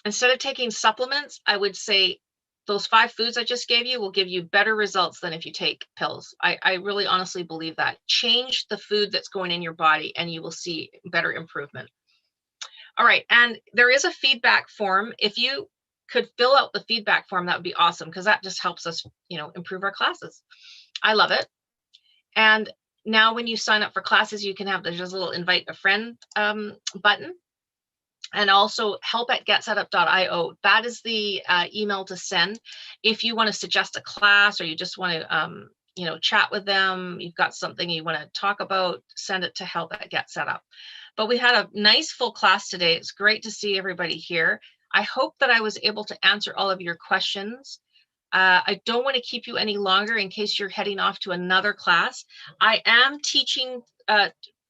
instead of taking supplements, I would say those 5 foods I just gave you will give you better results than if you take pills. I really honestly believe that. Change the food that's going in your body and you will see better improvement. All right, and there is a feedback form. If you could fill out the feedback form, that would be awesome, because that just helps us, improve our classes. I love it. And now when you sign up for classes, you can there's a little invite a friend button. and also help@getsetup.io. That is the email to send if you want to suggest a class, or you just want to chat with them. You've got something you want to talk about, send it to help@getsetup. But we had a nice full class today. It's great to see everybody here. I hope that I was able to answer all of your questions. I don't want to keep you any longer in case you're heading off to another class. I am teaching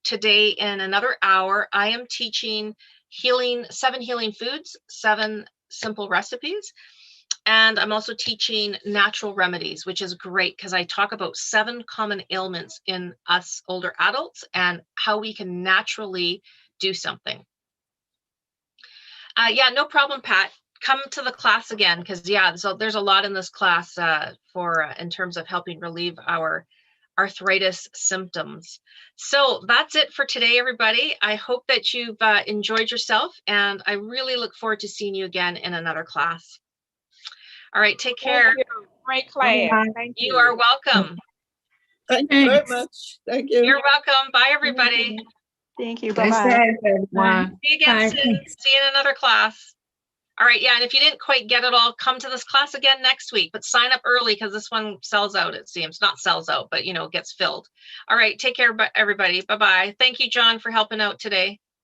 today in another hour. I am teaching 7 healing foods, 7 simple recipes. And I'm also teaching natural remedies, which is great because I talk about 7 common ailments in us older adults and how we can naturally do something. Yeah, no problem, Pat. Come to the class again, because so there's a lot in this class in terms of helping relieve our arthritis symptoms. So that's it for today, everybody. I hope that you've enjoyed yourself, and I really look forward to seeing you again in another class. All right, take care. Thank you. Great class. Thank you. You are welcome. Thank you very much. Thank you. You're welcome. Bye, everybody. Thank you. Stay Bye-bye. safe, everyone. See you again Bye. soon. See you in another class. All right, yeah, and if you didn't quite get it all, come to this class again next week, but sign up early because this one sells out, it seems. Not sells out, but, gets filled. All right, take care, everybody. Bye-bye. Thank you, John, for helping out today.